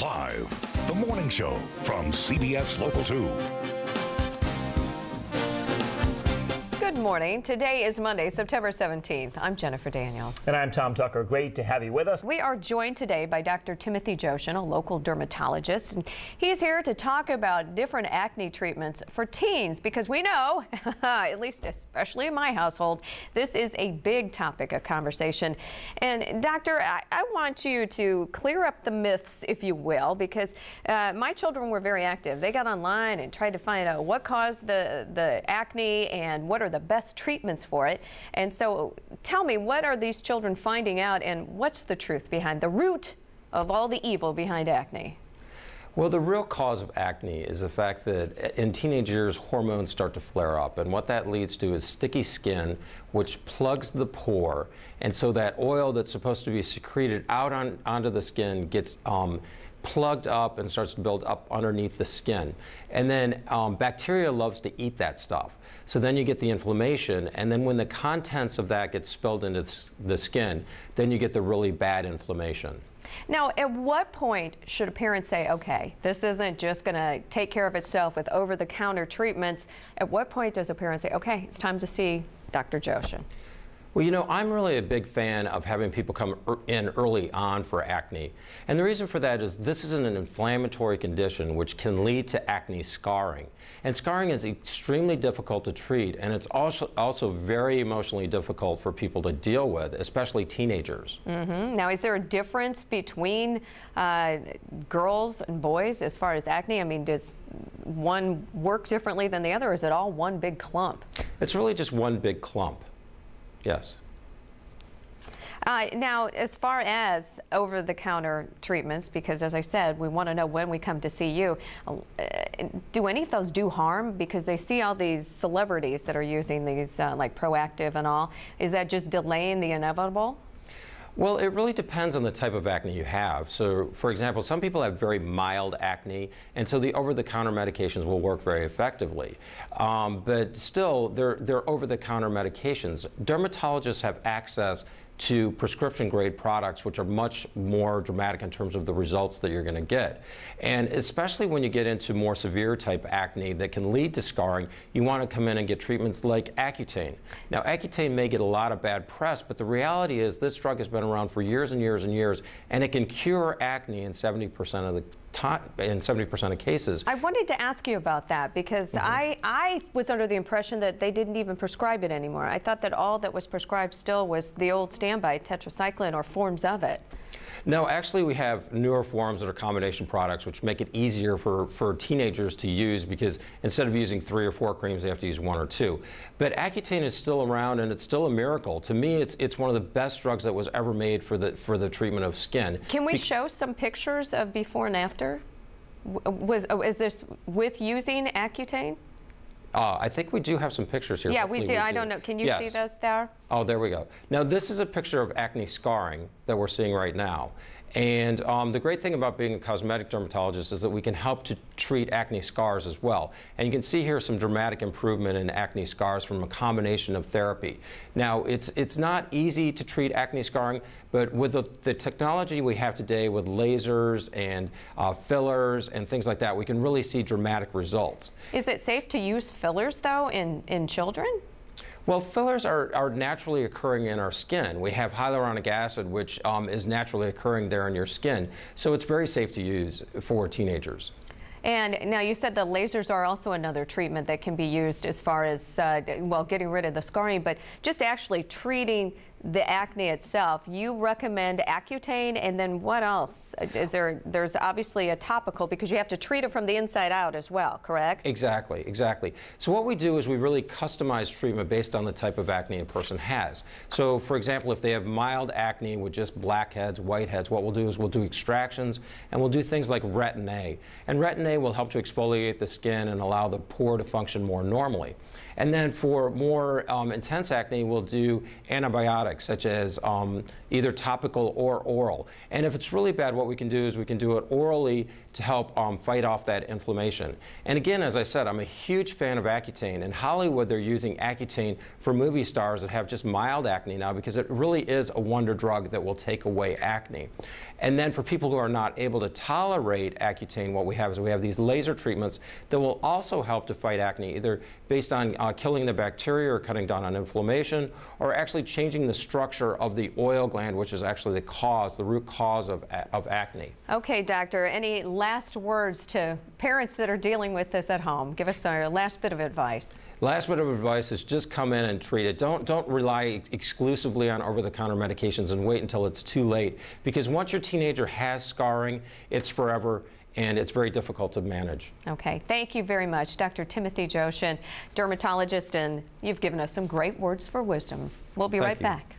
Live, the morning show from CBS Local 2. Good morning. Today is Monday, September 17th. I'm Jennifer Daniels. And I'm Tom Tucker. Great to have you with us. We are joined today by Dr. Timothy Jochen, a local dermatologist, and he's here to talk about different acne treatments for teens because we know, at least especially in my household, this is a big topic of conversation. And Doctor, I want you to clear up the myths, if you will, because my children were very active. They got online and tried to find out what caused the acne and what are the best treatments for it. And so tell me, what are these children finding out and what's the truth behind the root of all the evil behind acne? Well, the real cause of acne is the fact that in teenage years, hormones start to flare up. And what that leads to is sticky skin, which plugs the pore. And so that oil that's supposed to be secreted out onto the skin gets plugged up and starts to build up underneath the skin. And then bacteria loves to eat that stuff. So then you get the inflammation, and then when the contents of that get spilled into the skin, then you get the really bad inflammation. Now, at what point should a parent say, okay, this isn't just going to take care of itself with over-the-counter treatments? At what point does a parent say, okay, it's time to see Dr. Jochen? Well, you know, I'm really a big fan of having people come in early on for acne. And the reason for that is this is an inflammatory condition which can lead to acne scarring. And scarring is extremely difficult to treat, and it's also very emotionally difficult for people to deal with, especially teenagers. Now, is there a difference between girls and boys as far as acne? I mean, does one work differently than the other, or is it all one big clump? It's really just one big clump. Yes. Now, as far as over-the-counter treatments, because as I said, we want to know when we come to see you, do any of those do harm? Because they see all these celebrities that are using these, like Proactive and all. Is that just delaying the inevitable? Well, it really depends on the type of acne you have. So, for example, some people have very mild acne, and so the over-the-counter medications will work very effectively. But still, they're over-the-counter medications. Dermatologists have access to prescription-grade products, which are much more dramatic in terms of the results that you're going to get. And especially when you get into more severe type acne that can lead to scarring, you want to come in and get treatments like Accutane. Now, Accutane may get a lot of bad press, but the reality is this drug has been around for years and years and years, and it can cure acne in 70% of the time, in 70% of cases. I wanted to ask you about that because I was under the impression that they didn't even prescribe it anymore. I thought that all that was prescribed still was the old standby tetracycline or forms of it. No, actually we have newer forms that are combination products which make it easier for teenagers to use because instead of using 3 or 4 creams, they have to use 1 or 2. But Accutane is still around and it's still a miracle. To me, it's one of the best drugs that was ever made for the treatment of skin. Can we show some pictures of before and after? Is this with using Accutane? I think we do have some pictures here. Yeah, we do. I don't know. Can you see those there? Oh, there we go. Now, this is a picture of acne scarring that we're seeing right now. And the great thing about being a cosmetic dermatologist is that we can help to treat acne scars as well. And you can see here some dramatic improvement in acne scars from a combination of therapy. Now, it's not easy to treat acne scarring, but with the technology we have today with lasers and fillers and things like that, we can really see dramatic results. Is it safe to use fillers, though, in children? Well, fillers are naturally occurring in our skin. We have hyaluronic acid, which is naturally occurring there in your skin. So it's very safe to use for teenagers. And now you said the lasers are also another treatment that can be used as far as, well, getting rid of the scarring, but just actually treating the acne itself. You recommend Accutane, and then what else? There's obviously a topical because you have to treat it from the inside out as well, correct? Exactly, exactly. So what we do is we really customize treatment based on the type of acne a person has. So for example, if they have mild acne with just blackheads, whiteheads, what we'll do is we'll do extractions and we'll do things like Retin-A. And Retin-A will help to exfoliate the skin and allow the pore to function more normally. And then for more intense acne, we'll do antibiotics, such as either topical or oral. And if it's really bad, what we can do is we can do it orally to help fight off that inflammation. And again, as I said, I'm a huge fan of Accutane. In Hollywood, they're using Accutane for movie stars that have just mild acne now, because it really is a wonder drug that will take away acne. And then for people who are not able to tolerate Accutane, what we have is we have these laser treatments that will also help to fight acne, either based on killing the bacteria or cutting down on inflammation, or actually changing the structure of the oil gland, which is actually the root cause of acne. Okay, doctor, any last words to parents that are dealing with this at home? Give us our last bit of advice. Last bit of advice is just come in and treat it. Don't rely exclusively on over-the-counter medications and wait until it's too late, because once your teenager has scarring, it's forever, and it's very difficult to manage. Okay, thank you very much, Dr. Timothy Jochen, dermatologist, and you've given us some great words for wisdom. We'll be right back.